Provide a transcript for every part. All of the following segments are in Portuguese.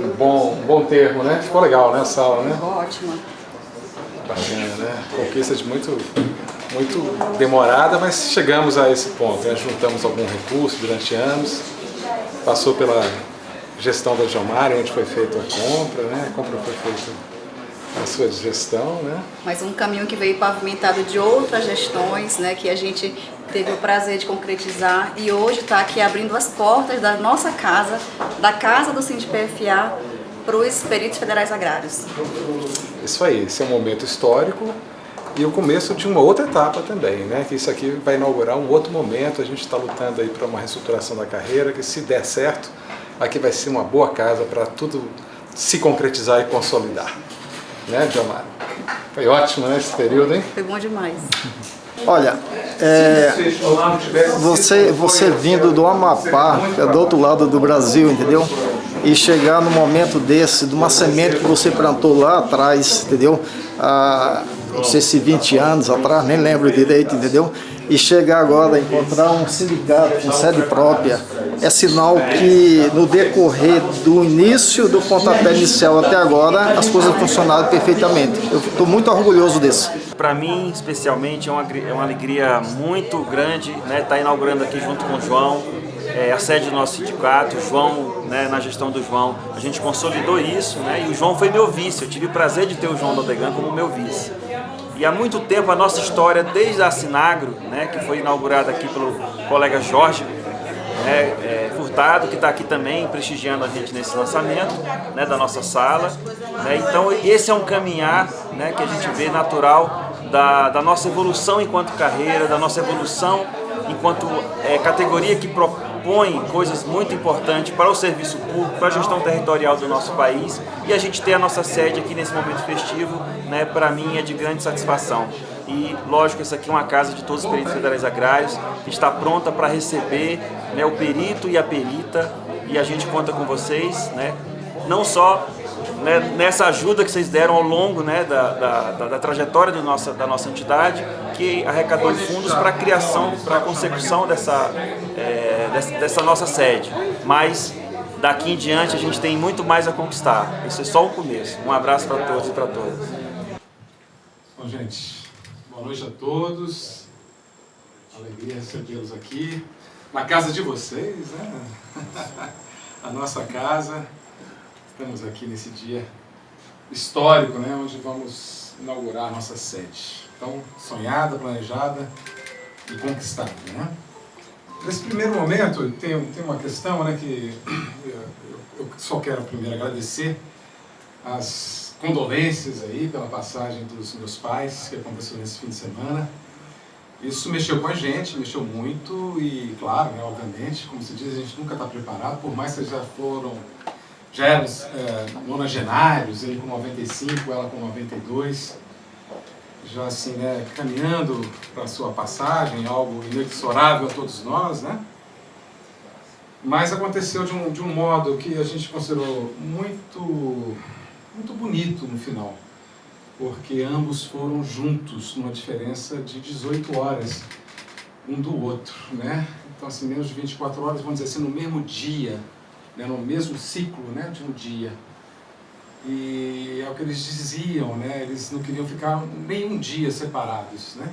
Um bom termo, né? Ficou legal, né, a sala, né? Ótima. Bacana, né? Conquista de muito demorada, mas chegamos a esse ponto, né? Juntamos algum recurso durante anos, passou pela gestão da Gilmar, onde foi feita a compra, né? A compra foi feita na sua gestão, né? Mas um caminho que veio pavimentado de outras gestões, né? Que a gente teve o prazer de concretizar e hoje está aqui abrindo as portas da nossa casa, da casa do Sindipfa, para os peritos federais agrários. Isso aí, esse é um momento histórico e o começo de uma outra etapa também, né? Que isso aqui vai inaugurar um outro momento, a gente está lutando aí para uma reestruturação da carreira, que se der certo, aqui vai ser uma boa casa para tudo se concretizar e consolidar. Né, Gilmar? Foi ótimo, né, esse período, hein? Foi bom demais. Olha, você vindo do Amapá, que é do outro lado do Brasil, entendeu? E chegar no momento desse, de uma semente que você plantou lá atrás, entendeu? Não sei se 20 anos atrás, nem lembro direito, entendeu? E chegar agora a encontrar um sindicato com sede própria, é sinal que no decorrer do início do pontapé inicial até agora, as coisas funcionaram perfeitamente. Eu estou muito orgulhoso disso. Para mim, especialmente, é uma alegria muito grande, né, estar inaugurando aqui junto com o João, a sede do nosso sindicato. O João, né, na gestão do João, a gente consolidou isso, né, e o João foi meu vice. Eu tive o prazer de ter o João Dodegan como meu vice. E há muito tempo a nossa história, desde a Sinagro, né, que foi inaugurada aqui pelo colega Jorge Furtado, que está aqui também prestigiando a gente nesse lançamento, né, da nossa sala. Né, então esse é um caminhar, né, que a gente vê natural da nossa evolução enquanto carreira, da nossa evolução enquanto categoria que propõe coisas muito importantes para o serviço público, para a gestão territorial do nosso país, e a gente ter a nossa sede aqui nesse momento festivo, né, para mim é de grande satisfação. E lógico, essa aqui é uma casa de todos os peritos federais agrários, que está pronta para receber, né, o perito e a perita, e a gente conta com vocês, né, não só, né, nessa ajuda que vocês deram ao longo, né, da trajetória da nossa entidade, que arrecadou fundos para a criação, para a consecução dessa nossa sede. Mas daqui em diante a gente tem muito mais a conquistar. Isso é só o começo. Um abraço para todos e para todas. Bom, gente, boa noite a todos. Alegria recebê-los aqui na casa de vocês, né? A nossa casa. Estamos aqui nesse dia histórico, né, onde vamos inaugurar a nossa sede. Então, sonhada, planejada e conquistada, né? Nesse primeiro momento, tem uma questão, né, que eu só quero primeiro agradecer as condolências aí pela passagem dos meus pais, que aconteceu nesse fim de semana. Isso mexeu com a gente, mexeu muito e, claro, né, obviamente, como se diz, a gente nunca está preparado, por mais que já éramos nonagenários, ele com 95, ela com 92, já assim, né, caminhando para a sua passagem, algo inexorável a todos nós, né? Mas aconteceu de um modo que a gente considerou muito bonito no final, porque ambos foram juntos, numa diferença de 18 horas um do outro, né? Então, assim, menos de 24 horas, vamos dizer assim, no mesmo dia, né, no mesmo ciclo, né, de um dia. E é o que eles diziam, né, eles não queriam ficar nem um dia separados, né,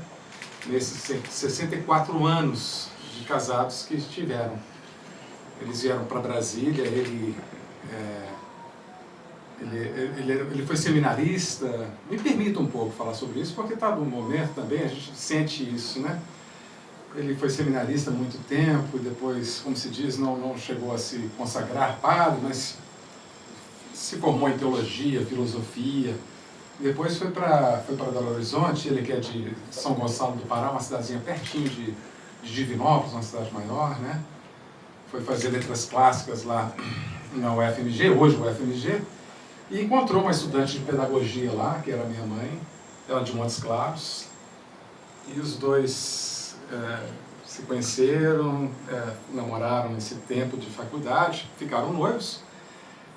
nesses 64 anos de casados que tiveram. Eles vieram para Brasília, ele foi seminarista. Me permita um pouco falar sobre isso, porque está no momento também, a gente sente isso, né? Ele foi seminarista há muito tempo e depois, como se diz, não chegou a se consagrar padre, mas se formou em teologia, filosofia. Depois foi para Belo Horizonte, ele que é de São Gonçalo do Pará, uma cidadezinha pertinho de Divinópolis, uma cidade maior, né? Foi fazer letras clássicas lá na UFMG, hoje UFMG, e encontrou uma estudante de pedagogia lá, que era minha mãe, ela de Montes Claros, e os dois se conheceram, namoraram nesse tempo de faculdade, ficaram noivos,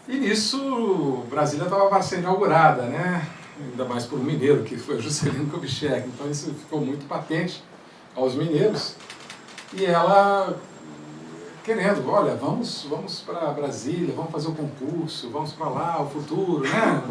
e nisso Brasília estava sendo inaugurada, né? Ainda mais por um mineiro, que foi o Juscelino Kubitschek, então isso ficou muito patente aos mineiros, e ela querendo, olha, vamos para Brasília, vamos fazer o concurso, vamos para lá, o futuro, né?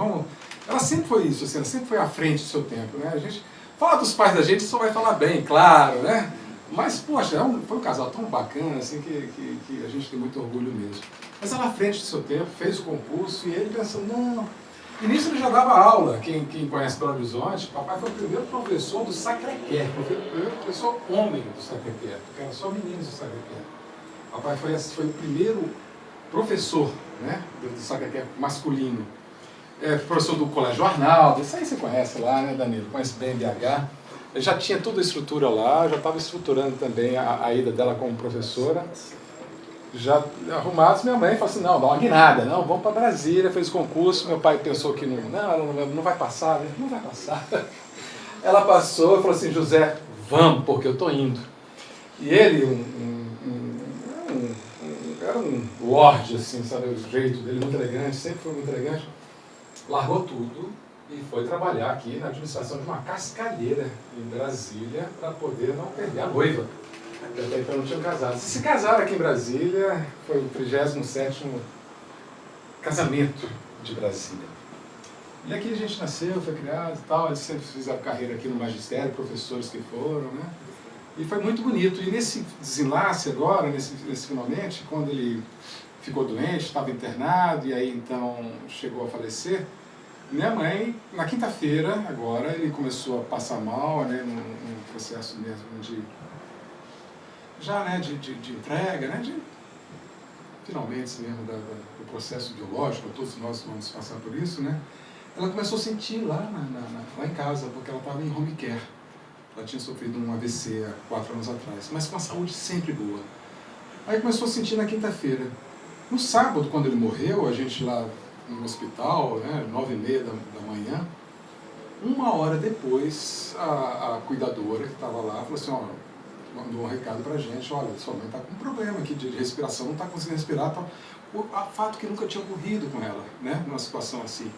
Ela sempre foi isso, assim, ela sempre foi à frente do seu tempo, né? A gente fala dos pais da gente, só vai falar bem, claro, né? Mas, poxa, foi um casal tão bacana, assim, que a gente tem muito orgulho mesmo. Mas ela à frente do seu tempo, fez o concurso e ele pensou, não... E nisso ele já dava aula, quem conhece Belo Horizonte, papai foi o primeiro professor do Sacré-Cœur, foi o primeiro professor homem do Sacré-Cœur, porque eram só meninos do Sacré-Cœur. Papai foi o primeiro professor, né, do Sacré-Cœur masculino. Professor do Colégio Arnaldo, isso aí você conhece lá, né, Danilo? Conhece bem BH. Eu já tinha toda a estrutura lá, já estava estruturando também a ida dela como professora. Já arrumados, minha mãe falou assim, não, dá uma guinada, não, vamos para Brasília, fez concurso, meu pai pensou que não vai passar, né? Não vai passar. Ela passou e falou assim, José, vamos, porque eu estou indo. E ele, era um lorde, assim, sabe, o jeito dele, muito elegante, sempre foi muito elegante, largou tudo e foi trabalhar aqui na administração de uma cascalheira em Brasília para poder não perder a noiva. Até então não tinham casado. Se casaram aqui em Brasília, foi o 37º casamento de Brasília. E aqui a gente nasceu, foi criado e tal, eles sempre fizeram carreira aqui no magistério, professores que foram, né? E foi muito bonito. E nesse desenlace agora, nesse finalmente, quando ele ficou doente, estava internado, e aí então chegou a falecer, minha mãe, na quinta-feira, agora, ele começou a passar mal, né, num processo mesmo de entrega, né, finalmente mesmo do processo biológico, todos nós vamos passar por isso, né, ela começou a sentir lá em casa, porque ela estava em home care. Ela tinha sofrido um AVC há 4 anos atrás, mas com a saúde sempre boa. Aí começou a sentir na quinta-feira. No sábado, quando ele morreu, a gente lá no hospital, né, 9h30 da manhã, 1 hora depois, a cuidadora que estava lá falou assim, mandou um recado pra gente, olha, sua mãe está com um problema aqui de respiração, não está conseguindo respirar, tal. O fato que nunca tinha ocorrido com ela, né, numa situação assim.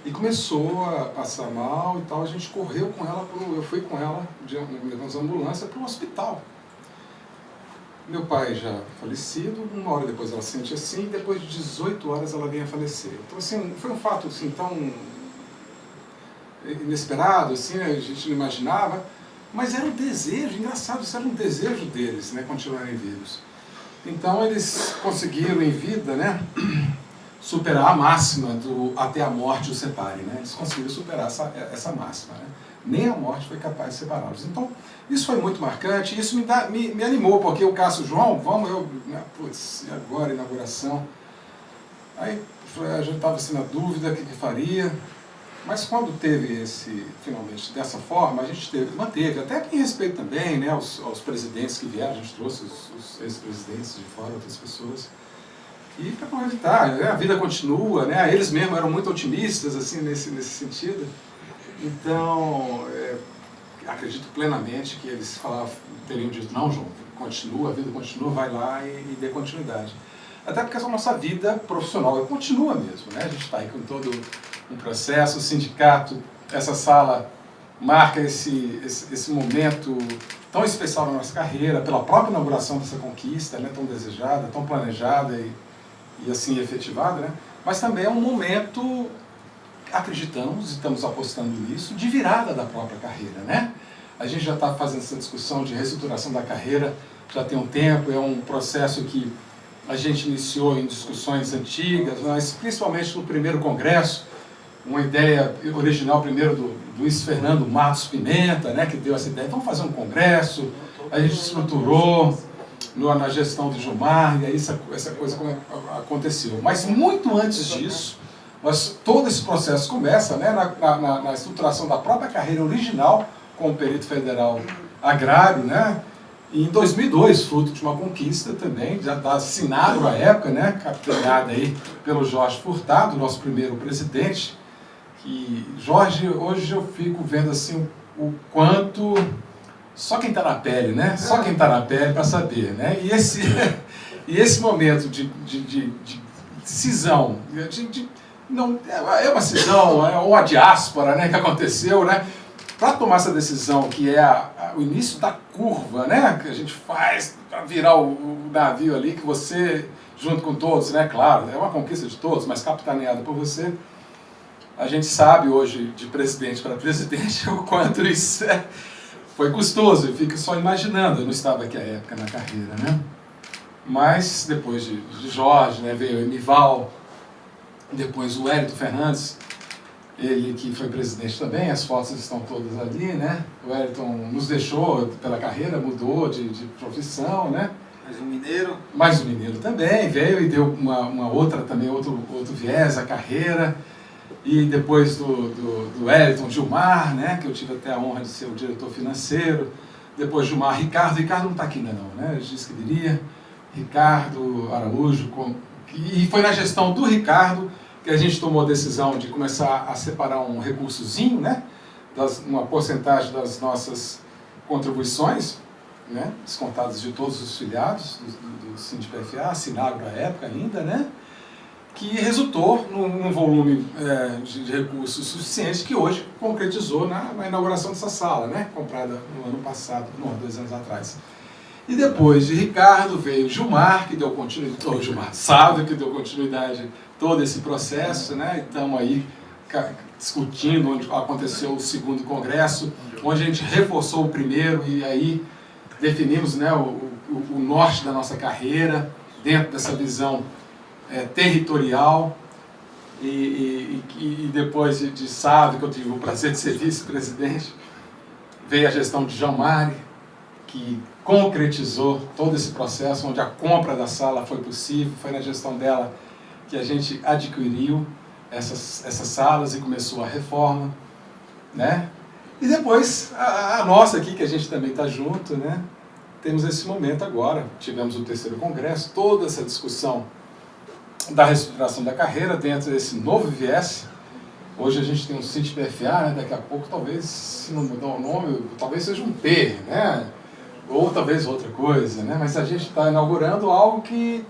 E começou a passar mal e tal, a gente correu com ela, eu fui com ela, levamos a ambulância para o hospital. Meu pai já falecido, 1 hora depois ela sente assim, depois de 18 horas ela vem a falecer. Então assim, foi um fato assim, tão inesperado, assim, né, a gente não imaginava, mas era um desejo, engraçado, isso era um desejo deles, né, continuarem vivos. Então eles conseguiram em vida, né, superar a máxima do até a morte os separe, né? Eles conseguiram superar essa máxima, né? Nem a morte foi capaz de separá-los. Então, isso foi muito marcante, isso me animou, porque o Cássio João, putz, e agora, inauguração? Aí a gente estava assim na dúvida, o que faria, mas quando teve finalmente, dessa forma, a gente manteve, até em respeito também, né, aos presidentes que vieram, a gente trouxe os ex-presidentes de fora, outras pessoas, e para não evitar, né, a vida continua, né, eles mesmos eram muito otimistas assim, nesse sentido, então acredito plenamente que eles teriam dito, não, João, continua, a vida continua, vai lá e dê continuidade. Até porque a nossa vida profissional continua mesmo, né, a gente está aí com todo um processo, o sindicato, essa sala marca esse momento tão especial na nossa carreira, pela própria inauguração dessa conquista, né, tão desejada, tão planejada e assim efetivada, né? Mas também é um momento, acreditamos, estamos apostando nisso, de virada da própria carreira, né? A gente já está fazendo essa discussão de reestruturação da carreira, já tem um tempo, é um processo que a gente iniciou em discussões antigas, mas principalmente no primeiro congresso, uma ideia original primeiro do Luiz Fernando Matos Pimenta, né, que deu essa ideia, vamos fazer um congresso, a gente estruturou na gestão do Gilmar, e aí essa coisa aconteceu. Mas muito antes disso, todo esse processo começa, né, na estruturação da própria carreira original, com o perito federal agrário, né, e em 2002, fruto de uma conquista também, já está assinado na época, né, capitaneada aí pelo Jorge Furtado, nosso primeiro presidente, que Jorge, hoje eu fico vendo assim o quanto, só quem está na pele, né, só quem está na pele para saber, né, e esse momento de cisão, não, é uma cisão, é uma diáspora, né, que aconteceu, né, para tomar essa decisão, que é o início da curva, né, que a gente faz para virar o navio ali, que você, junto com todos, né, claro, é uma conquista de todos, mas capitaneada por você, a gente sabe hoje, de presidente para presidente, o quanto isso foi custoso, eu fico só imaginando, eu não estava aqui à época na carreira, né? Mas depois de Jorge, né, veio o Emival, depois o Wellington Fernandes, ele que foi presidente também, as fotos estão todas ali, né? O Wellington nos deixou pela carreira, mudou de profissão, né? Mais um mineiro também, veio e deu uma outra também, outro viés à carreira. E depois do Wellington, Gilmar, né? Que eu tive até a honra de ser o diretor financeiro. Depois Gilmar, Ricardo não está aqui ainda não, né? Eu disse que diria. Ricardo Araújo, e foi na gestão do Ricardo que a gente tomou a decisão de começar a separar um recursozinho, né, uma porcentagem das nossas contribuições, né, descontadas de todos os filiados do SINDI-PFA, Sinagro à época ainda, né, que resultou num volume de recursos suficiente que hoje concretizou na inauguração dessa sala, né, comprada no ano passado, 2 anos atrás. E depois de Ricardo veio Gilmar, que deu continuidade, Gilmar Sávio, que deu continuidade a todo esse processo, né? E estamos aí discutindo onde aconteceu o segundo congresso, onde a gente reforçou o primeiro e aí definimos, né, o norte da nossa carreira, dentro dessa visão territorial. E depois de Sávio, que eu tive o prazer de ser vice-presidente, veio a gestão de João Mari, que concretizou todo esse processo, onde a compra da sala foi possível, foi na gestão dela que a gente adquiriu essas salas e começou a reforma, né? E depois a nossa aqui, que a gente também está junto, né? Temos esse momento agora, tivemos o 3º congresso, toda essa discussão da reestruturação da carreira dentro desse novo viés. Hoje a gente tem um SINDI-PFA, né? Daqui a pouco talvez, se não mudar o nome, talvez seja um P, né? Ou talvez outra coisa, né? Mas a gente está inaugurando algo que,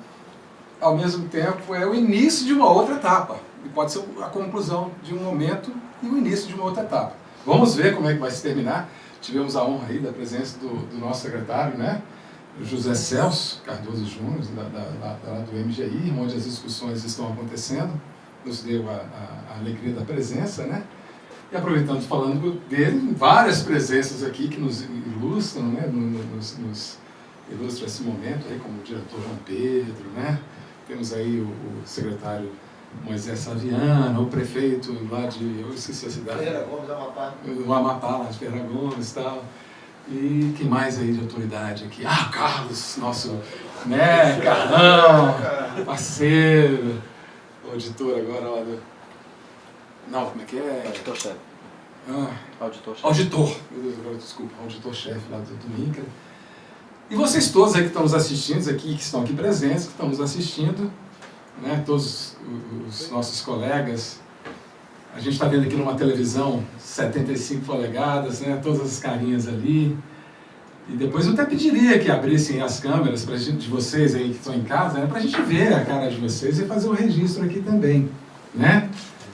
ao mesmo tempo, é o início de uma outra etapa. E pode ser a conclusão de um momento e o início de uma outra etapa. Vamos ver como é que vai se terminar. Tivemos a honra aí da presença do nosso secretário, né? José Celso Cardoso Júnior, do MGI, onde as discussões estão acontecendo. Nos deu a alegria da presença, né? E aproveitando, falando dele, várias presenças aqui que nos ilustram, né? Nos ilustram esse momento, aí, como o diretor João Pedro, né? Temos aí o secretário Moisés Saviano, o prefeito lá de, eu esqueci a cidade. Ferreira Gomes, Amapá. O Amapá, lá de Ferreira Gomes e tal. E que mais aí de autoridade aqui? Ah, Carlos, nosso, né? Carlão, parceiro, auditor agora lá do... Não, como é que é? Auditor-chefe. Auditor-chefe. Auditor, meu Deus, agora desculpa, auditor-chefe lá do INCRA. E vocês todos aí que estão nos assistindo, aqui, que estão aqui presentes, que estão nos assistindo, né, todos os nossos colegas, a gente está vendo aqui numa televisão 75 polegadas, né, todas as carinhas ali. E depois eu até pediria que abrissem as câmeras pra gente, de vocês aí que estão em casa, né, para a gente ver a cara de vocês e fazer o registro aqui também, né?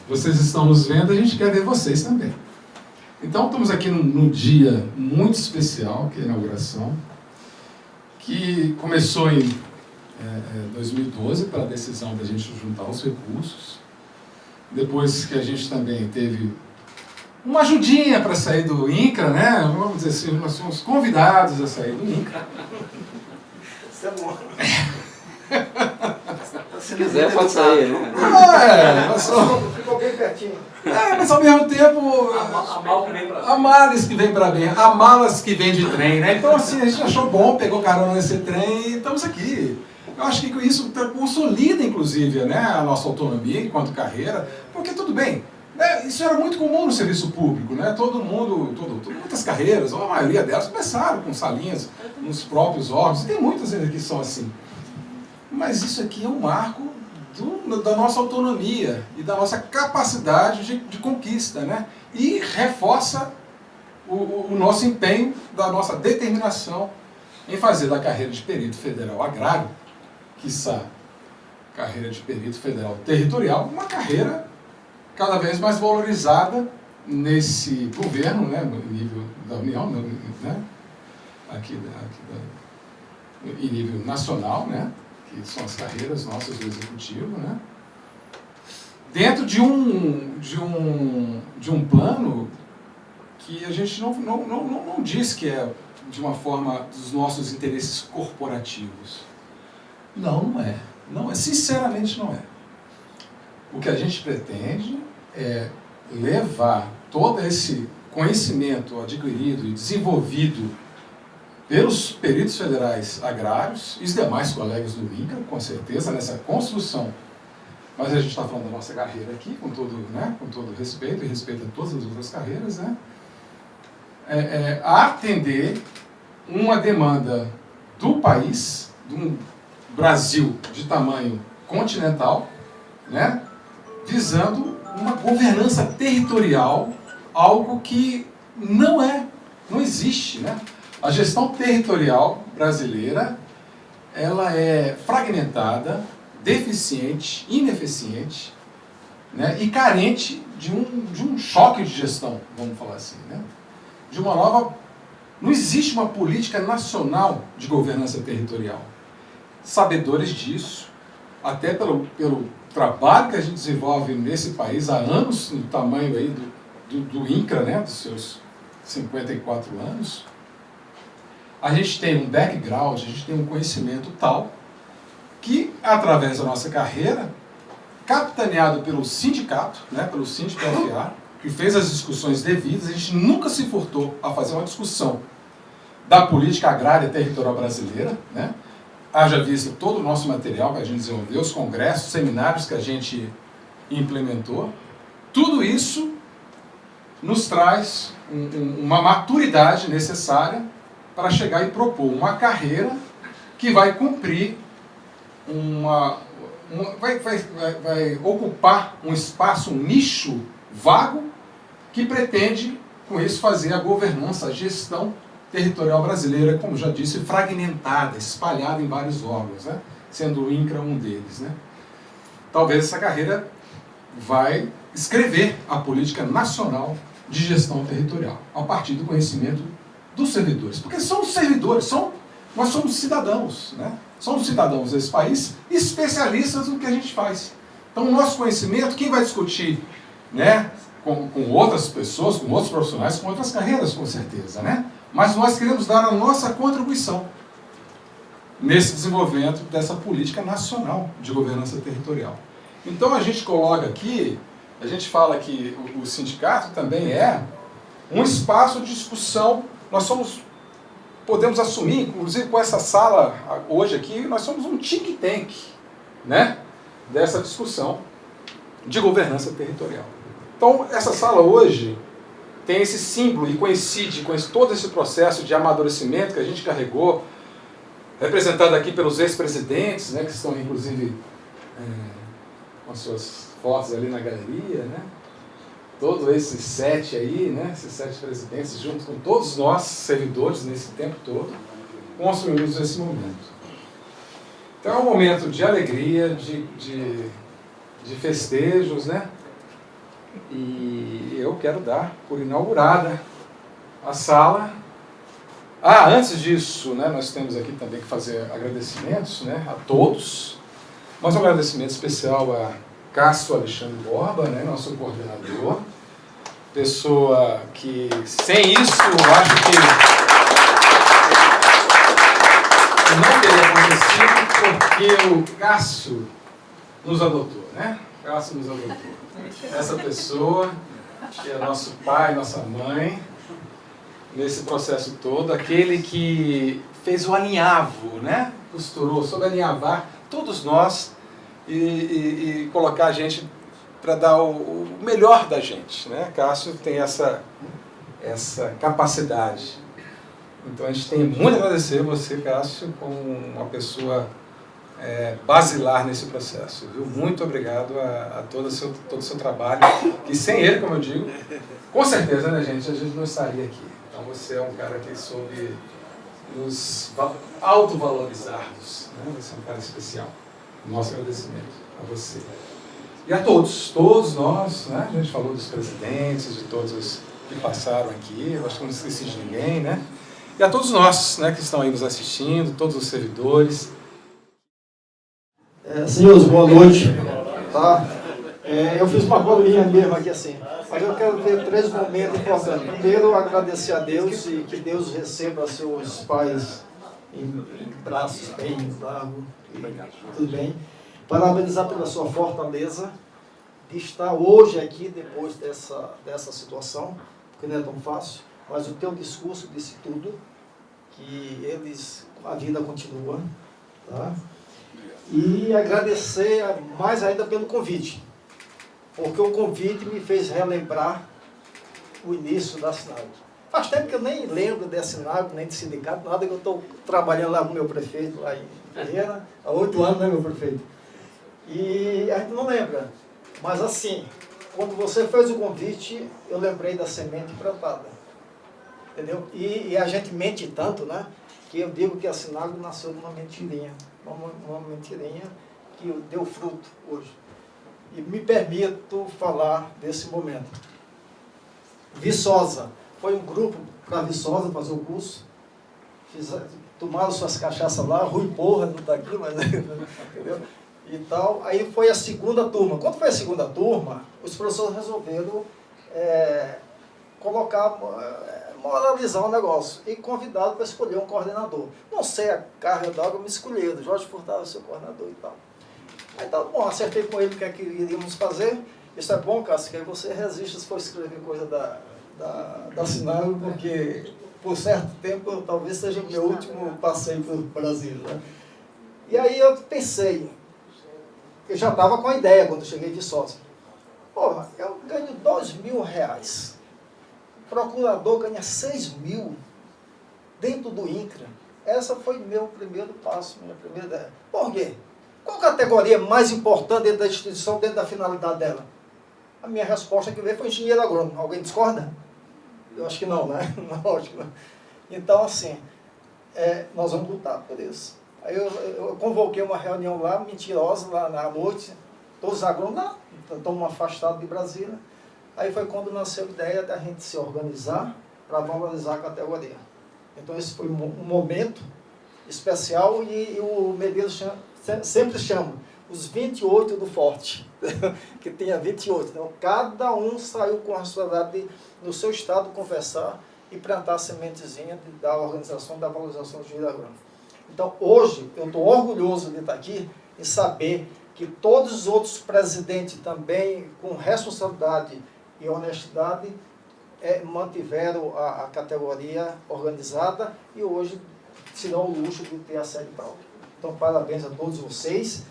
Vocês estão nos vendo, a gente quer ver vocês também. Então, estamos aqui num dia muito especial, que é a inauguração, que começou em 2012, pela decisão da gente juntar os recursos. Depois que a gente também teve uma ajudinha para sair do INCRA, né? Vamos dizer assim, nós fomos convidados a sair do INCRA. Isso é bom. Se quiser, pode sair, né? Ficou bem pertinho. Mas ao mesmo tempo, há males que vem para bem, há malas que vem de trem, né? Então assim, a gente achou bom, pegou carona nesse trem e estamos aqui. Eu acho que isso consolida, inclusive, né, a nossa autonomia enquanto carreira, porque tudo bem, né, isso era muito comum no serviço público, né? Todo mundo, muitas carreiras, ou a maioria delas, começaram com salinhas nos próprios órgãos, e tem muitas ainda que são assim. Mas isso aqui é um marco da nossa autonomia e da nossa capacidade de conquista, né? E reforça o nosso empenho, da nossa determinação em fazer da carreira de perito federal agrário, quiçá carreira de perito federal territorial, uma carreira cada vez mais valorizada nesse governo, né, no nível da União, né, em nível nacional, né, que são as carreiras nossas do Executivo, né, dentro de um plano que a gente não diz que é de uma forma dos nossos interesses corporativos. Não é. Não é. Sinceramente não é. O que a gente pretende é levar todo esse conhecimento adquirido e desenvolvido pelos peritos federais agrários e os demais colegas do INCRA, com certeza, nessa construção. Mas a gente está falando da nossa carreira aqui, com todo respeito, e respeito a todas as outras carreiras, né? A atender uma demanda do país, de um Brasil de tamanho continental, né? Visando uma governança territorial, algo que não existe, né? A gestão territorial brasileira, ela é fragmentada, deficiente, ineficiente, né? E carente de um choque de gestão, vamos falar assim, né? De uma nova... Não existe uma política nacional de governança territorial. Sabedores disso, até pelo trabalho que a gente desenvolve nesse país há anos, no tamanho aí do INCRA, né, dos seus 54 anos, a gente tem um background, a gente tem um conhecimento tal que, através da nossa carreira, capitaneado pelo sindicato, né, pelo SINDPFA, que fez as discussões devidas, a gente nunca se furtou a fazer uma discussão da política agrária territorial brasileira, né? Haja visto todo o nosso material que a gente desenvolveu, os congressos, seminários que a gente implementou. Tudo isso nos traz uma maturidade necessária para chegar e propor uma carreira que vai cumprir vai ocupar um espaço, um nicho vago que pretende, com isso, fazer a governança, a gestão territorial brasileira, como já disse, fragmentada, espalhada em vários órgãos, né? Sendo o INCRA um deles, né? Talvez essa carreira vai escrever a política nacional de gestão territorial, a partir do conhecimento dos servidores. Porque são os servidores, nós somos cidadãos, né? Somos cidadãos desse país, especialistas no que a gente faz. Então, o nosso conhecimento, quem vai discutir, né, com outras pessoas, com outros profissionais, com outras carreiras, com certeza, né? Mas nós queremos dar a nossa contribuição nesse desenvolvimento dessa política nacional de governança territorial. Então, a gente coloca aqui, a gente fala que o sindicato também é um espaço de discussão. Nós podemos assumir, inclusive com essa sala hoje aqui, nós somos um think tank, né, dessa discussão de governança territorial. Então, essa sala hoje tem esse símbolo e coincide com todo esse processo de amadurecimento que a gente carregou, representado aqui pelos ex-presidentes, né, que estão inclusive com suas fotos ali na galeria, né? Todos esses 7 aí, né, esses 7 presidentes, junto com todos nós, servidores, nesse tempo todo, construímos esse momento. Então é um momento de alegria, de festejos, né? E eu quero dar por inaugurada a sala. Antes disso, né, nós temos aqui também que fazer agradecimentos, né, a todos. Mas um agradecimento especial a Cássio Alexandre Borba, né, nosso coordenador. Pessoa que, sem isso, eu acho que não teria acontecido, porque o Cássio nos adotou, né? Cássio nos adotou. Essa pessoa, que é nosso pai, nossa mãe, nesse processo todo, aquele que fez o alinhavo, né? Costurou, soube alinhavar todos nós e colocar a gente para dar o melhor da gente, né? Cássio tem essa capacidade. Então a gente tem muito a agradecer você, Cássio, como uma pessoa basilar nesse processo, viu? Muito obrigado a todo o seu trabalho, que sem ele, como eu digo, com certeza, né, gente, a gente não estaria aqui. Então você é um cara que soube nos autovalorizarmos, né? Você é um cara especial. Nosso agradecimento a você. E a todos nós, né? A gente falou dos presidentes, de todos os que passaram aqui, eu acho que não esqueci de ninguém, né? E a todos nós, né, que estão aí nos assistindo, todos os servidores. Senhores, boa noite. Tá? Eu fiz uma bolinha mesmo aqui assim, mas eu quero ver 3 momentos importantes. Primeiro, agradecer a Deus e que Deus receba seus pais em braços bem largos. Tudo bem. Parabenizar pela sua fortaleza de estar hoje aqui depois dessa situação, porque não é tão fácil, mas o teu discurso disse tudo, que a vida continua. Tá? E agradecer mais ainda pelo convite, porque o convite me fez relembrar o início da Sinagro. Faz tempo que eu nem lembro da Sinagro, nem de sindicato, nada, que eu estou trabalhando lá com o meu prefeito, lá em Ferreira, há 8 anos, né, meu prefeito? E a gente não lembra, mas assim, quando você fez o convite, eu lembrei da semente plantada, entendeu? E a gente mente tanto, né, que eu digo que a Sinagro nasceu de uma mentirinha que deu fruto hoje. E me permito falar desse momento. Viçosa, foi um grupo para Viçosa fazer o curso, tomaram suas cachaças lá, Rui Porra, não está aqui, mas entendeu? E tal. Aí foi a segunda turma. Quando foi a segunda turma, os professores resolveram moralizar o negócio e convidado para escolher um coordenador. Não sei a carga d'água, me escolheram, Jorge Furtado é seu coordenador e tal. Aí tá bom, acertei com ele o que é que iríamos fazer. Isso é bom, Cássio, que aí você resiste se for escrever coisa da Sinagro, porque por certo tempo talvez seja o meu último passeio pelo Brasil, né? E aí eu pensei, eu já estava com a ideia quando eu cheguei de sócio. Porra, eu ganho R$2.000. O procurador ganha 6.000 dentro do INCRA. Essa foi meu primeiro passo, minha primeira ideia. Por quê? Qual categoria mais importante dentro da instituição, dentro da finalidade dela? A minha resposta que veio foi engenheiro agrônomo. Alguém discorda? Eu acho que não, né? Não, acho que não. Então, assim, nós vamos lutar por isso. Aí eu convoquei uma reunião lá, mentirosa, lá na noite, todos os agrônomos lá, estamos afastados de Brasília. Aí foi quando nasceu a ideia da gente se organizar para valorizar a categoria. Então esse foi um momento especial e o Medeiros sempre chama os 28 do Forte, que tinha 28. Então cada um saiu com a responsabilidade de, no seu estado, conversar e plantar a sementezinha da organização, da valorização do engenheiro agrônomo. Então hoje eu estou orgulhoso de estar aqui e saber que todos os outros presidentes também, com responsabilidade e honestidade, mantiveram a categoria organizada e hoje se dão o luxo de ter a sede própria. Então, parabéns a todos vocês.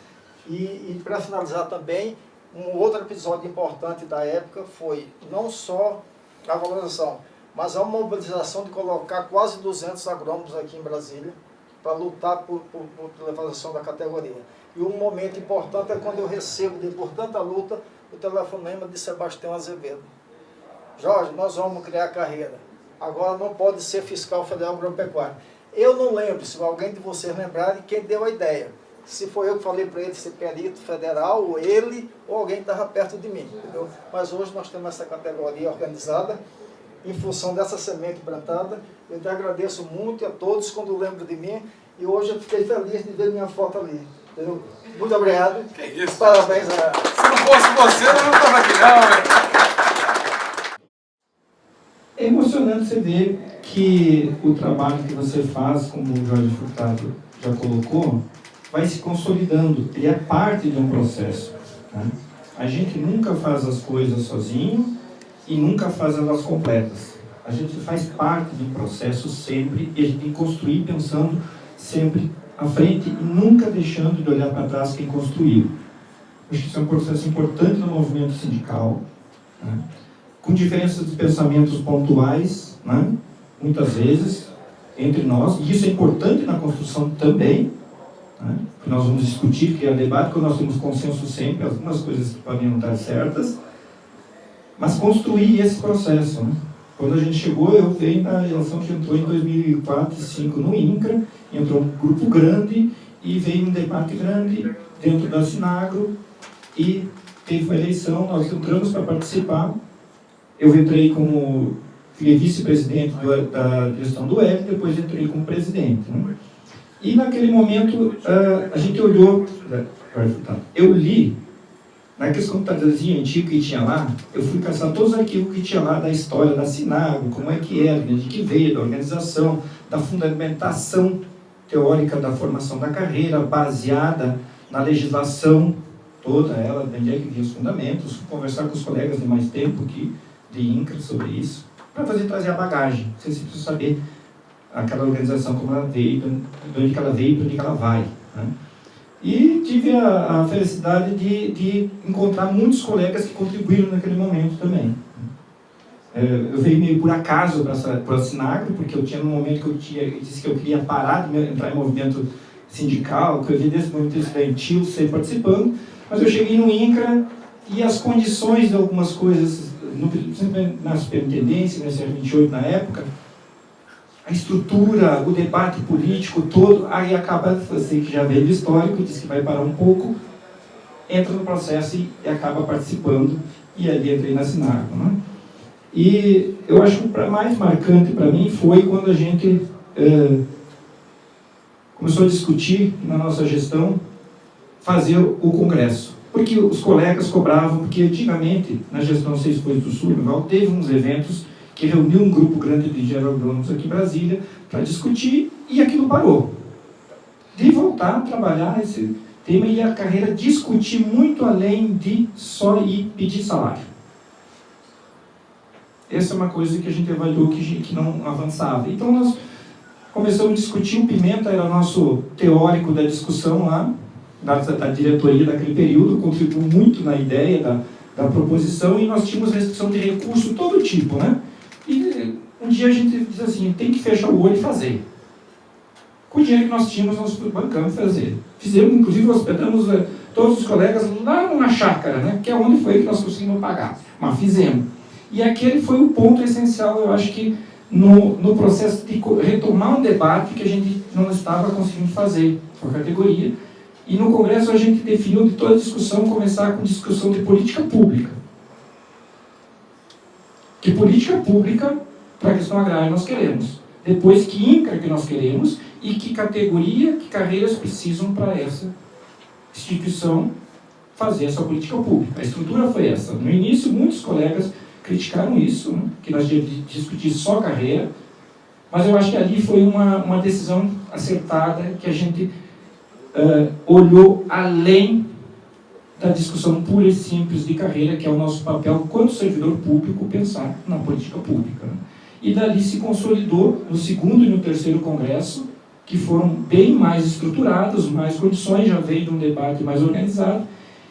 E para finalizar também, um outro episódio importante da época foi não só a valorização, mas a mobilização de colocar quase 200 agrônomos aqui em Brasília para lutar pela valorização da categoria. E um momento importante é quando eu recebo, por tanta luta, o telefonema de Sebastião Azevedo. Jorge, nós vamos criar carreira. Agora não pode ser fiscal federal agropecuário. Eu não lembro, se alguém de vocês lembrar, de quem deu a ideia. Se foi eu que falei para ele ser perito federal, ou ele, ou alguém que estava perto de mim. Entendeu? Mas hoje nós temos essa categoria organizada, em função dessa semente plantada. Eu te agradeço muito a todos quando lembram de mim. E hoje eu fiquei feliz de ver minha foto ali. Entendeu? Muito obrigado. Que isso? Parabéns. Se não fosse você, eu não estava aqui não. É emocionante você ver que o trabalho que você faz, como o Jorge Furtado já colocou, vai se consolidando. Ele é parte de um processo. Tá? A gente nunca faz as coisas sozinho e nunca faz elas completas. A gente faz parte de um processo sempre e a gente tem que construir pensando sempre à frente e nunca deixando de olhar para trás quem construiu. Acho que isso é um processo importante no movimento sindical, né? Com diferenças de pensamentos pontuais, né? Muitas vezes, entre nós, e isso é importante na construção também, né? Que nós vamos discutir, que é debate, que nós temos consenso sempre, algumas coisas que podem não estar certas, mas construir esse processo, né? Quando a gente chegou, eu venho da eleição que entrou em 2004 e 2005 no INCRA, entrou um grupo grande e veio um debate grande dentro da Sinagro e teve uma eleição, nós entramos para participar, eu entrei como vice-presidente da gestão do Hélio, depois entrei como presidente. Né? E naquele momento a gente olhou, eu li, naqueles computadorzinhos antigos que tinha lá, eu fui caçar todos os arquivos que tinha lá da história da Sinago, como é que era, de que veio, da organização, da fundamentação teórica da formação da carreira, baseada na legislação toda ela, de onde é que vinha os fundamentos, fui conversar com os colegas de mais tempo aqui, de INCRA, sobre isso, para trazer a bagagem. Você precisa saber aquela organização, como ela veio, de onde ela veio e para onde ela vai. Né? E tive a felicidade de encontrar muitos colegas que contribuíram naquele momento também. Eu veio meio por acaso para a Sinagro, porque eu tinha um momento que eu disse que eu queria parar de entrar em movimento sindical, que eu via desse movimento estudantil, sempre participando, mas eu cheguei no INCRA e as condições de algumas coisas, sempre na superintendência, na SR28 na época, a estrutura, o debate político todo, aí acaba, você que já veio do histórico, diz que vai parar um pouco, entra no processo e acaba participando, e ali entrei na Sinagro. Né? E eu acho que o mais marcante para mim foi quando a gente começou a discutir na nossa gestão fazer o congresso. Porque os colegas cobravam, porque antigamente, na gestão 6 Coisas do Sul, teve uns eventos que reuniu um grupo grande de engenheiros agrônomos aqui em Brasília para discutir, e aquilo parou. De voltar a trabalhar esse tema e a carreira discutir muito além de só ir pedir salário. Essa é uma coisa que a gente avaliou que não avançava. Então nós começamos a discutir, o Pimenta era nosso teórico da discussão lá, da diretoria daquele período, contribuiu muito na ideia da proposição, e nós tínhamos restrição de recurso todo tipo, né? E um dia a gente disse assim, tem que fechar o olho e fazer. Com o dinheiro que nós tínhamos, nós bancamos fazer. Fizemos, inclusive, hospedamos todos os colegas lá numa chácara, né? Que é onde foi que nós conseguimos pagar. Mas fizemos. E aquele foi o ponto essencial, eu acho que, no processo de retomar um debate que a gente não estava conseguindo fazer com a categoria. E no Congresso a gente definiu de toda a discussão começar com discussão de política pública. Que política pública para a questão agrária nós queremos. Depois que INCRA que nós queremos e que categoria, que carreiras precisam para essa instituição fazer essa política pública. A estrutura foi essa. No início, muitos colegas criticaram isso, né, que nós devíamos discutir só carreira, mas eu acho que ali foi uma decisão acertada, que a gente olhou além da discussão pura e simples de carreira, que é o nosso papel, quanto servidor público, pensar na política pública. Né? E dali se consolidou no segundo e no terceiro congresso, que foram bem mais estruturados, mais condições, já veio de um debate mais organizado.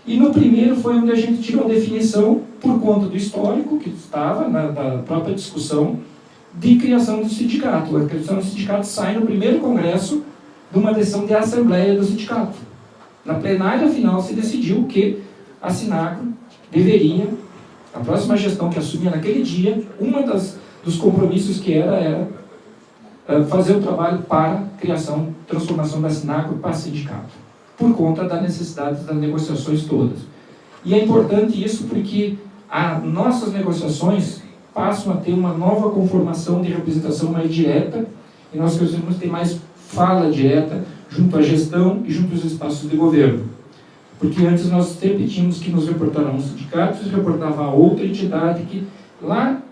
E no primeiro foi onde a gente tirou a definição, por conta do histórico, que estava na própria discussão, de criação do sindicato. A criação do sindicato sai no primeiro congresso de uma decisão de assembleia do sindicato. Na plenária final se decidiu que a Sinagro deveria, a próxima gestão que assumia naquele dia, dos compromissos que era fazer o trabalho para a criação, transformação da Sinagro para sindicato, por conta da necessidade das negociações todas. E é importante isso porque as nossas negociações passam a ter uma nova conformação de representação mais direta, e nós precisamos ter mais fala direta junto à gestão e junto aos espaços de governo. Porque antes nós sempre tínhamos que nos reportar a um sindicato, se reportava a outra entidade, que lá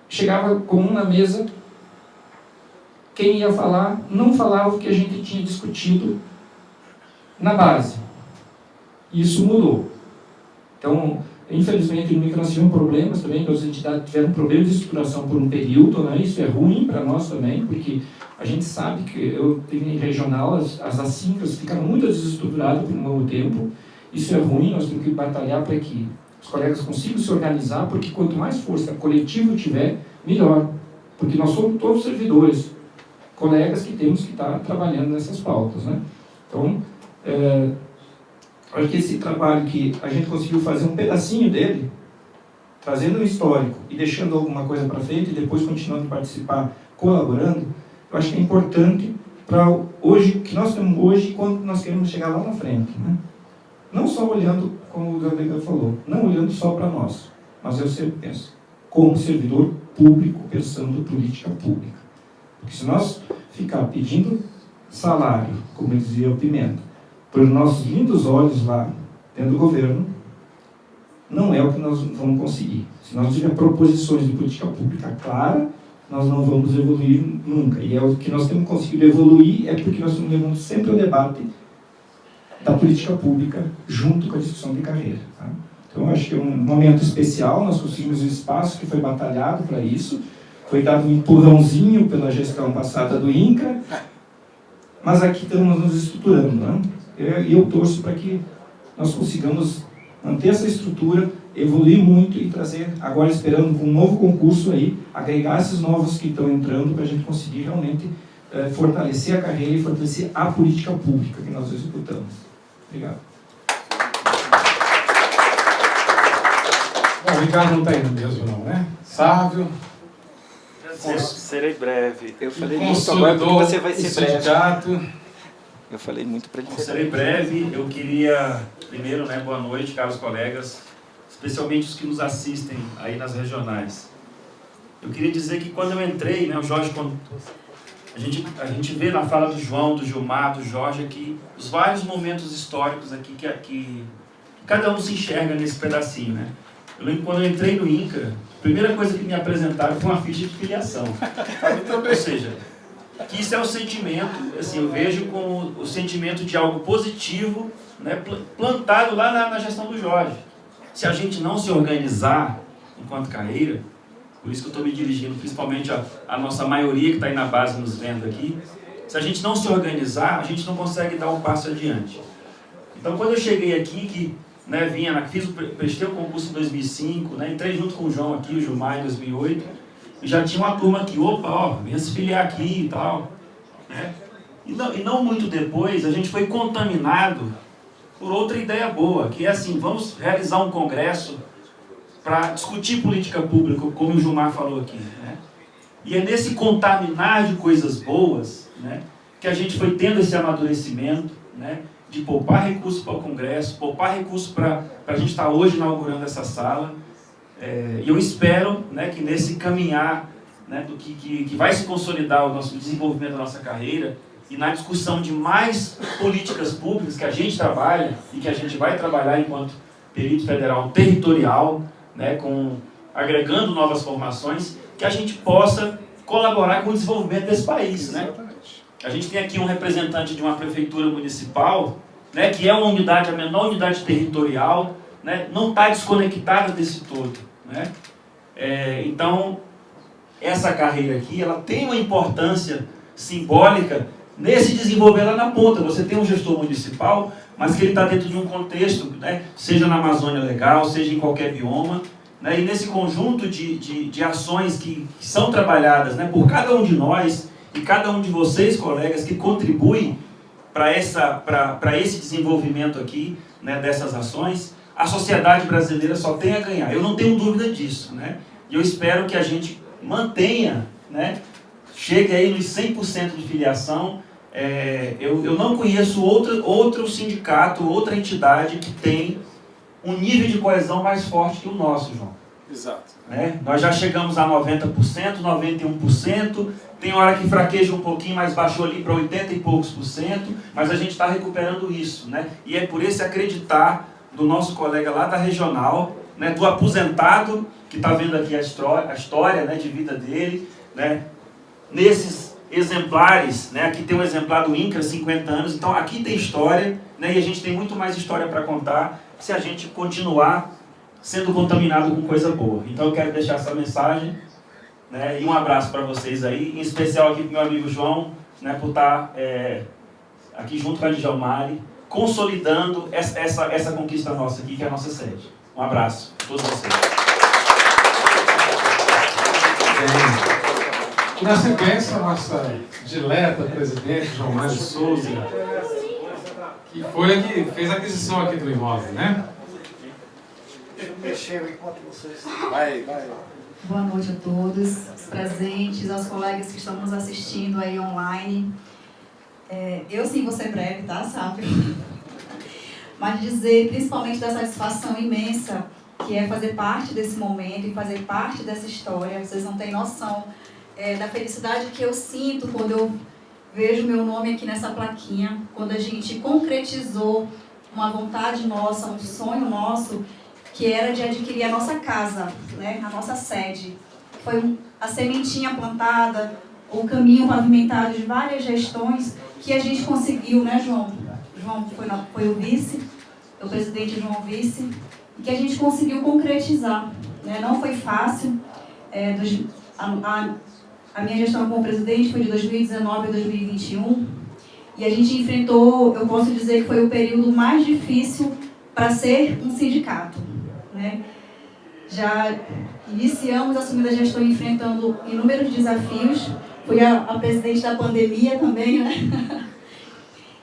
chegava comum na mesa, quem ia falar não falava o que a gente tinha discutido na base. Isso mudou. Então, infelizmente, no INCRA nós tivemos problemas também, as entidades tiveram problemas de estruturação por um período, né? Isso é ruim para nós também, porque a gente sabe que eu tive em regional, as assincas ficaram muito desestruturadas por um longo tempo. Isso é ruim, nós temos que batalhar para que os colegas consigam se organizar, porque quanto mais força coletiva tiver, melhor. Porque nós somos todos servidores, colegas que temos que estar trabalhando nessas pautas, né? Então, acho que esse trabalho que a gente conseguiu fazer um pedacinho dele, trazendo um histórico e deixando alguma coisa para frente e depois continuando a participar, colaborando, eu acho que é importante para hoje, que nós temos hoje e quando nós queremos chegar lá na frente, né? Não só olhando como o delegado falou, não olhando só para nós, mas eu sempre penso, como servidor público pensando política pública. Porque se nós ficar pedindo salário, como dizia o Pimenta, por nossos lindos olhos lá dentro do governo, não é o que nós vamos conseguir. Se nós tivermos proposições de política pública clara, nós não vamos evoluir nunca. E é o que nós temos conseguido evoluir é porque nós estamos levando sempre o debate da política pública junto com a discussão de carreira. Tá? Então, acho que é um momento especial, nós conseguimos um espaço que foi batalhado para isso, foi dado um empurrãozinho pela gestão passada do INCRA, mas aqui estamos nos estruturando. Né? E eu torço para que nós consigamos manter essa estrutura, evoluir muito e trazer, agora esperando com um novo concurso aí, agregar esses novos que estão entrando para a gente conseguir realmente fortalecer a carreira e fortalecer a política pública que nós executamos. Obrigado. Bom, o Ricardo não está indo mesmo não, né? Sávio. Serei breve. Eu falei muito agora porque você vai ser breve. Sindicato. Eu falei muito para ele ser Serei breve. Eu queria, primeiro, né, boa noite, caros colegas, especialmente os que nos assistem aí nas regionais. Eu queria dizer que quando eu entrei, né, o Jorge, a gente vê na fala do João, do Gilmar, do Jorge aqui, os vários momentos históricos aqui que cada um se enxerga nesse pedacinho, né? Eu lembro quando eu entrei no INCRA, a primeira coisa que me apresentaram foi uma ficha de filiação. Ou seja, que isso é um sentimento, assim, eu vejo como o sentimento de algo positivo, né, plantado lá na gestão do Jorge. Se a gente não se organizar enquanto carreira, por isso que eu estou me dirigindo principalmente a nossa maioria que está aí na base nos vendo aqui, se a gente não se organizar, a gente não consegue dar um passo adiante. Então, quando eu cheguei aqui, né, prestei o concurso em 2005, né, entrei junto com o João aqui, o Gilmar, em 2008, e já tinha uma turma aqui, venha se filiar aqui e tal. Né? E não muito depois, a gente foi contaminado por outra ideia boa, que é assim, vamos realizar um congresso para discutir política pública, como o Gilmar falou aqui. Né? E é nesse contaminar de coisas boas, né, que a gente foi tendo esse amadurecimento, né, de poupar recursos para o Congresso, poupar recursos para a gente estar hoje inaugurando essa sala. E eu espero, né, que nesse caminhar, né, do que vai se consolidar o nosso desenvolvimento da nossa carreira e na discussão de mais políticas públicas que a gente trabalha e que a gente vai trabalhar enquanto perito federal territorial, né, agregando novas formações, que a gente possa colaborar com o desenvolvimento desse país. Né? A gente tem aqui um representante de uma prefeitura municipal, né, que é a menor unidade territorial, né, não está desconectada desse todo. Né? Então, essa carreira aqui, ela tem uma importância simbólica nesse desenvolver lá na ponta. Você tem um gestor municipal, mas que ele está dentro de um contexto, né, seja na Amazônia Legal, seja em qualquer bioma, né, e nesse conjunto de ações que são trabalhadas, né, por cada um de nós e cada um de vocês, colegas, que contribuem para esse desenvolvimento aqui, né, dessas ações, a sociedade brasileira só tem a ganhar. Eu não tenho dúvida disso. Né? E eu espero que a gente mantenha, né, chegue aí nos 100% de filiação. Eu não conheço outro sindicato, outra entidade que tem um nível de coesão mais forte que o nosso, João. Exato. Né? Nós já chegamos a 90%, 91%, tem hora que fraqueja um pouquinho, mas baixou ali para 80 e poucos %, mas a gente está recuperando isso. Né? E é por esse acreditar do nosso colega lá da regional, né, do aposentado, que está vendo aqui a história, né, de vida dele, né, nesses exemplares, né, aqui tem um exemplar do INCRA, 50 anos, então aqui tem história, né, e a gente tem muito mais história para contar se a gente continuar sendo contaminado com coisa boa. Então eu quero deixar essa mensagem, né, e um abraço para vocês aí, em especial aqui para o meu amigo João, né, por estar aqui junto com a Djalmari, consolidando essa conquista nossa aqui, que é a nossa sede. Um abraço a todos vocês. E na sequência, a nossa dileta presidente, João Mário Souza, que foi a que fez a aquisição aqui do imóvel, né? Vai. Boa noite a todos, os presentes, aos colegas que estão nos assistindo aí online. Eu sim vou ser breve, tá, sabe? mas dizer principalmente da satisfação imensa que é fazer parte desse momento e fazer parte dessa história. Vocês não têm noção da felicidade que eu sinto quando eu vejo meu nome aqui nessa plaquinha, quando a gente concretizou uma vontade nossa, um sonho nosso, que era de adquirir a nossa casa, né, a nossa sede. Foi a sementinha plantada, o caminho pavimentado de várias gestões que a gente conseguiu, né, João? João foi o vice, o presidente João Vice, e que a gente conseguiu concretizar, né? Não foi fácil. A minha gestão como presidente foi de 2019 a 2021, e a gente enfrentou, eu posso dizer que foi o período mais difícil para ser um sindicato, né? Já iniciamos assumindo a gestão enfrentando inúmeros desafios, fui a presidente da pandemia também, né?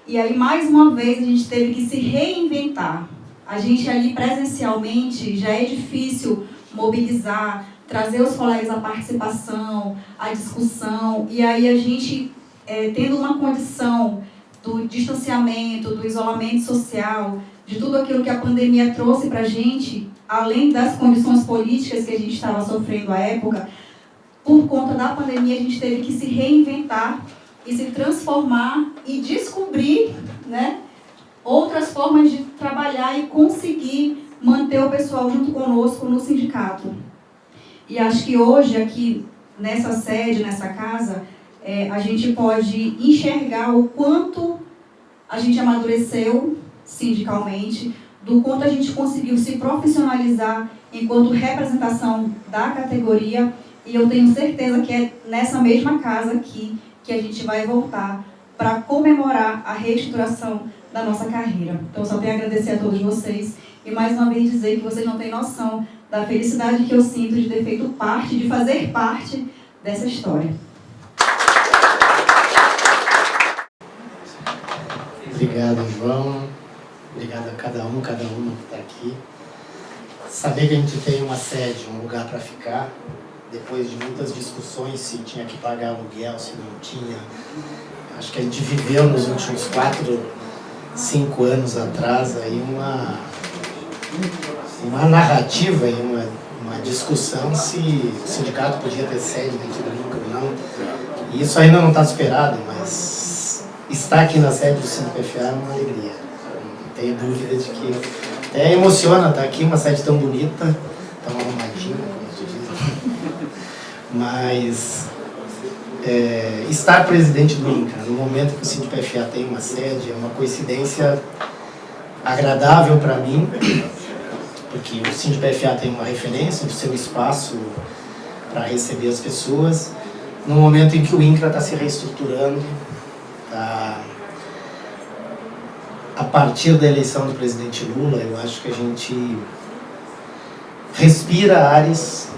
E aí, mais uma vez, a gente teve que se reinventar. A gente ali presencialmente já é difícil mobilizar, trazer os colegas à participação, à discussão, e aí a gente, tendo uma condição do distanciamento, do isolamento social, de tudo aquilo que a pandemia trouxe para a gente, além das condições políticas que a gente estava sofrendo à época, por conta da pandemia a gente teve que se reinventar e se transformar e descobrir, né, outras formas de trabalhar e conseguir manter o pessoal junto conosco no sindicato. E acho que hoje, aqui nessa sede, nessa casa, a gente pode enxergar o quanto a gente amadureceu sindicalmente, do quanto a gente conseguiu se profissionalizar enquanto representação da categoria, e eu tenho certeza que é nessa mesma casa aqui que a gente vai voltar para comemorar a reestruturação da nossa carreira. Então, só tenho a agradecer a todos vocês e mais uma vez dizer que vocês não têm noção da felicidade que eu sinto de ter feito parte, de fazer parte dessa história. Obrigado, João. Obrigado a cada uma que está aqui. Saber que a gente tem uma sede, um lugar para ficar, depois de muitas discussões se tinha que pagar aluguel, se não tinha. Acho que a gente viveu nos últimos 4, 5 anos atrás aí uma narrativa e uma discussão se o sindicato podia ter sede dentro do INCRA ou não. E isso ainda não está superado, mas estar aqui na sede do SINDPFA é uma alegria. Não tenho dúvida de que até emociona estar aqui, uma sede tão bonita, tão arrumadinha, como tu diz. Mas estar presidente do INCRA no momento que o SINDPFA tem uma sede é uma coincidência agradável para mim, porque o SINDPFA tem uma referência do seu espaço para receber as pessoas, no momento em que o INCRA está se reestruturando, a partir da eleição do presidente Lula, eu acho que a gente respira ares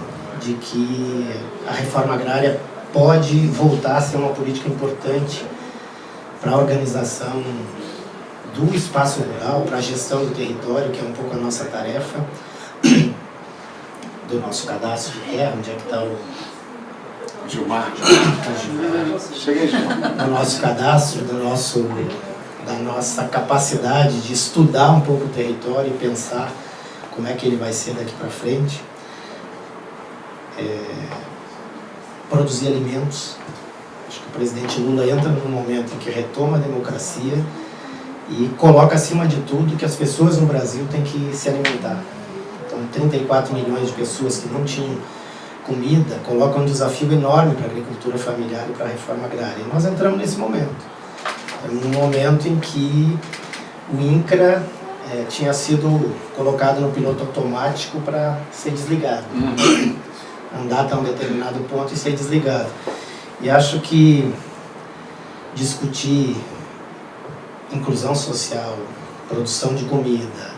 de que a reforma agrária pode voltar a ser uma política importante para a organização do espaço rural, para a gestão do território, que é um pouco a nossa tarefa, do nosso cadastro de terra, onde é que está o Gilmar. Cheguei, Gilmar. Do nosso cadastro, da nossa capacidade de estudar um pouco o território e pensar como é que ele vai ser daqui para frente. Produzir alimentos. Acho que o presidente Lula entra num momento em que retoma a democracia e coloca acima de tudo que as pessoas no Brasil têm que se alimentar. Então, 34 milhões de pessoas que não tinham comida colocam um desafio enorme para a agricultura familiar e para a reforma agrária. E nós entramos nesse momento. Num momento em que o INCRA tinha sido colocado no piloto automático para ser desligado. Andar até um determinado ponto e ser desligado. E acho que discutir inclusão social, produção de comida,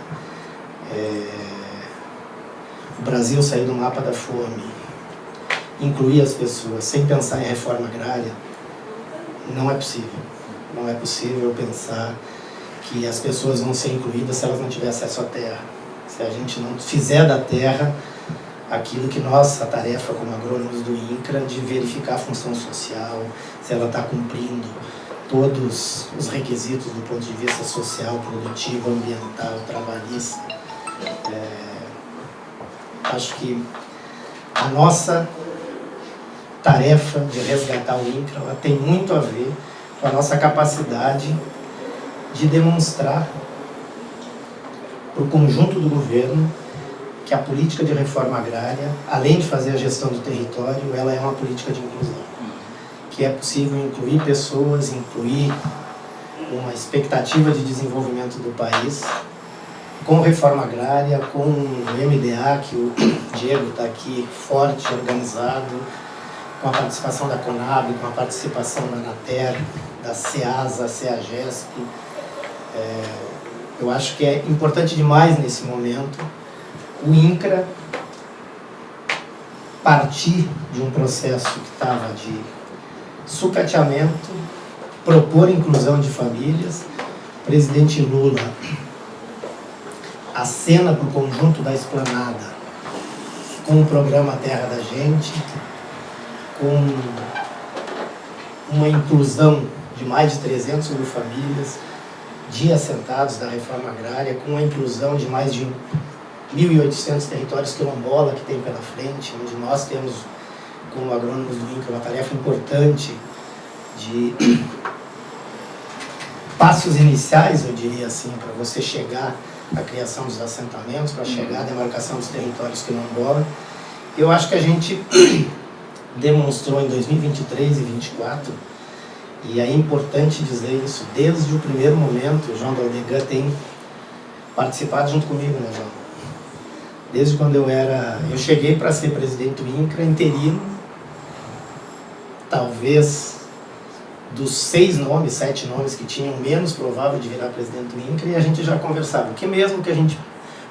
o Brasil sair do mapa da fome, incluir as pessoas sem pensar em reforma agrária, não é possível. Não é possível pensar que as pessoas vão ser incluídas se elas não tiverem acesso à terra. Se a gente não fizer da terra aquilo que nossa tarefa como agrônomos do INCRA de verificar a função social, se ela está cumprindo todos os requisitos do ponto de vista social, produtivo, ambiental, trabalhista. Acho que a nossa tarefa de resgatar o INCRA ela tem muito a ver com a nossa capacidade de demonstrar para o conjunto do governo que a política de reforma agrária, além de fazer a gestão do território, ela é uma política de inclusão. Que é possível incluir pessoas, incluir uma expectativa de desenvolvimento do país, com reforma agrária, com o MDA, que o Diego está aqui forte, organizado, com a participação da Conab, com a participação da Anater, da CEASA, CEAGESP. Eu acho que é importante demais nesse momento o INCRA partir de um processo que estava de sucateamento, propor inclusão de famílias. O presidente Lula acena para o conjunto da esplanada com o programa Terra da Gente, com uma inclusão de mais de 300 mil famílias de assentados da reforma agrária, com a inclusão de mais de 1.800 territórios quilombola que tem pela frente, onde nós temos, como agrônomos do INCRA, uma tarefa importante de passos iniciais, eu diria assim, para você chegar à criação dos assentamentos, para chegar à demarcação dos territórios quilombola. Eu acho que a gente demonstrou em 2023 e 2024, e é importante dizer isso, desde o primeiro momento, o João Daldegan tem participado junto comigo, né, João? Desde quando eu cheguei para ser presidente do INCRA interino, talvez dos 7 nomes que tinham menos provável de virar presidente do INCRA, e a gente já conversava, o que mesmo que a gente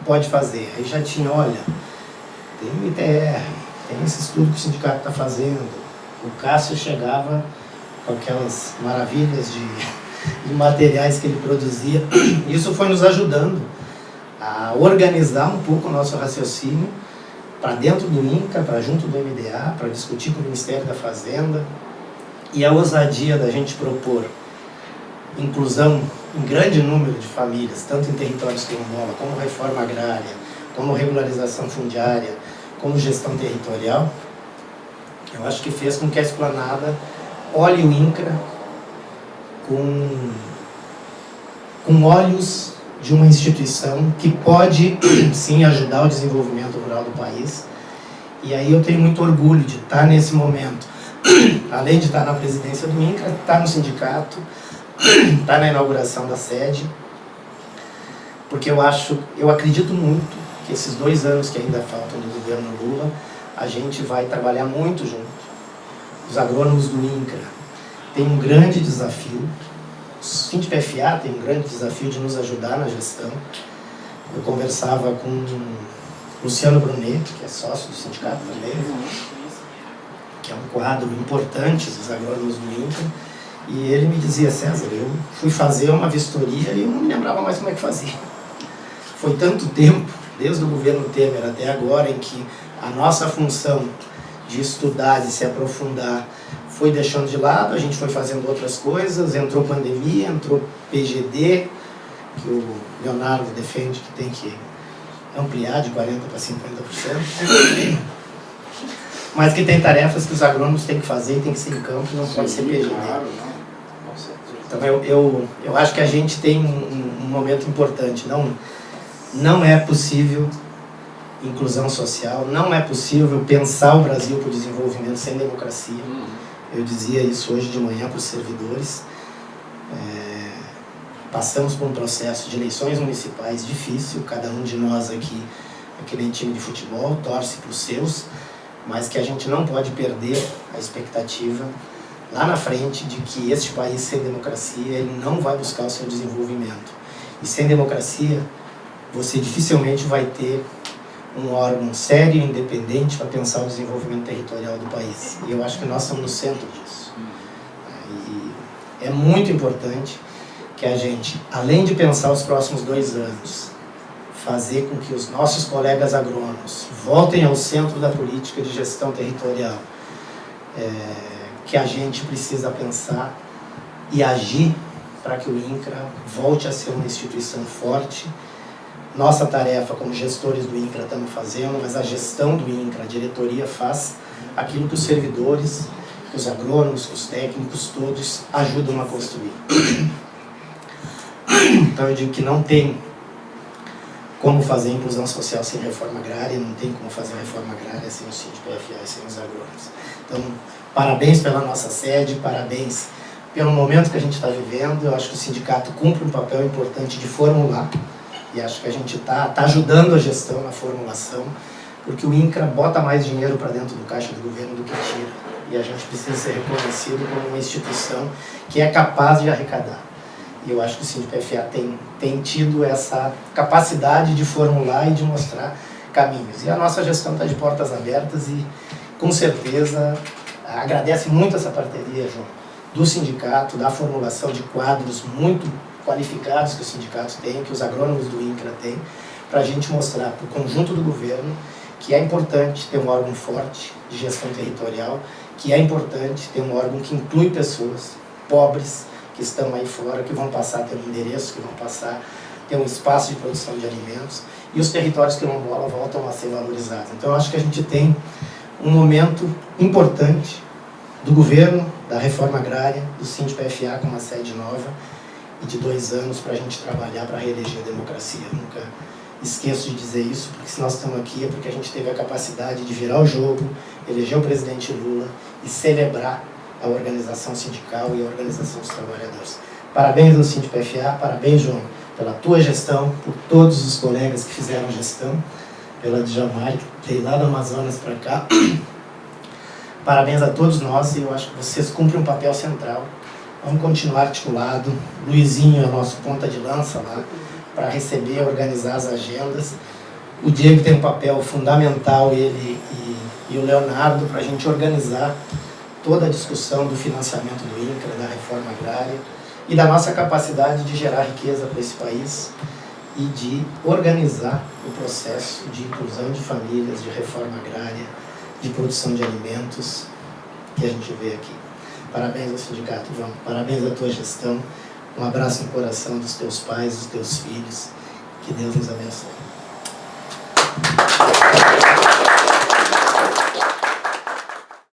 pode fazer? Aí já tinha, olha, tem o ITR, tem esse estudo que o sindicato está fazendo. O Cássio chegava com aquelas maravilhas de materiais que ele produzia. Isso foi nos ajudando a organizar um pouco o nosso raciocínio para dentro do INCRA, para junto do MDA, para discutir com o Ministério da Fazenda. E a ousadia da gente propor inclusão em grande número de famílias, tanto em territórios quilombola, como reforma agrária, como regularização fundiária, como gestão territorial, eu acho que fez com que a esplanada olhe o INCRA com olhos de uma instituição que pode, sim, ajudar o desenvolvimento rural do país. E aí eu tenho muito orgulho de estar nesse momento, além de estar na presidência do INCRA, estar no sindicato, estar na inauguração da sede, porque eu acredito muito que esses 2 anos que ainda faltam do governo Lula, a gente vai trabalhar muito junto. Os agrônomos do INCRA têm um grande desafio, o SINDPFA tem um grande desafio de nos ajudar na gestão. Eu conversava com o Luciano Brunet, que é sócio do sindicato também, que é um quadro importante dos agrônomos do INCRA, e ele me dizia, César, eu fui fazer uma vistoria e eu não me lembrava mais como é que fazia. Foi tanto tempo, desde o governo Temer até agora, em que a nossa função de estudar, de se aprofundar, foi deixando de lado, a gente foi fazendo outras coisas, entrou pandemia, entrou PGD, que o Leonardo defende que tem que ampliar de 40% para 50%, mas que tem tarefas que os agrônomos têm que fazer e tem que ser em campo, não pode ser PGD. Então eu acho que a gente tem um momento importante, não é possível inclusão social, não é possível pensar o Brasil para o desenvolvimento sem democracia. Eu dizia isso hoje de manhã para os servidores. Passamos por um processo de eleições municipais difícil, cada um de nós aqui é que nem time de futebol, torce para os seus, mas que a gente não pode perder a expectativa lá na frente de que este país sem democracia ele não vai buscar o seu desenvolvimento. E sem democracia você dificilmente vai ter um órgão sério e independente para pensar o desenvolvimento territorial do país. E eu acho que nós estamos no centro disso. E é muito importante que a gente, além de pensar os próximos 2 anos, fazer com que os nossos colegas agrônomos voltem ao centro da política de gestão territorial, que a gente precisa pensar e agir para que o INCRA volte a ser uma instituição forte. Nossa tarefa como gestores do INCRA estamos fazendo, mas a gestão do INCRA, a diretoria faz aquilo que os servidores, que os agrônomos, que os técnicos, todos ajudam a construir. Então eu digo que não tem como fazer inclusão social sem reforma agrária, não tem como fazer reforma agrária sem o SINDPFA e sem os agrônomos. Então, parabéns pela nossa sede, parabéns pelo momento que a gente está vivendo. Eu acho que o sindicato cumpre um papel importante de formular, e acho que a gente está ajudando a gestão na formulação, porque o INCRA bota mais dinheiro para dentro do caixa do governo do que tira. E a gente precisa ser reconhecido como uma instituição que é capaz de arrecadar. E eu acho que o SINDPFA tem tido essa capacidade de formular e de mostrar caminhos. E a nossa gestão está de portas abertas e, com certeza, agradece muito essa parceria, João, do sindicato, da formulação de quadros muito qualificados que o sindicato tem, que os agrônomos do INCRA têm, para a gente mostrar para o conjunto do governo que é importante ter um órgão forte de gestão territorial, que é importante ter um órgão que inclui pessoas pobres, que estão aí fora, que vão passar a ter um endereço, que vão passar a ter um espaço de produção de alimentos, e os territórios quilombola voltam a ser valorizados. Então, eu acho que a gente tem um momento importante do governo, da reforma agrária, do SINDPFA com uma sede nova, e de 2 anos para a gente trabalhar para reeleger a democracia. Eu nunca esqueço de dizer isso, porque se nós estamos aqui é porque a gente teve a capacidade de virar o jogo, eleger o presidente Lula e celebrar a organização sindical e a organização dos trabalhadores. Parabéns ao SINDPFA, parabéns, João, pela tua gestão, por todos os colegas que fizeram gestão, pela Djamari, que veio lá do Amazonas para cá. Parabéns a todos nós, e eu acho que vocês cumprem um papel central. Vamos continuar articulado. Luizinho é o nosso ponta de lança lá, para receber, organizar as agendas. O Diego tem um papel fundamental, ele e o Leonardo, para a gente organizar toda a discussão do financiamento do INCRA, da reforma agrária e da nossa capacidade de gerar riqueza para esse país e de organizar o processo de inclusão de famílias, de reforma agrária, de produção de alimentos que a gente vê aqui. Parabéns ao sindicato, João. Parabéns à tua gestão. Um abraço no coração dos teus pais, dos teus filhos. Que Deus nos abençoe.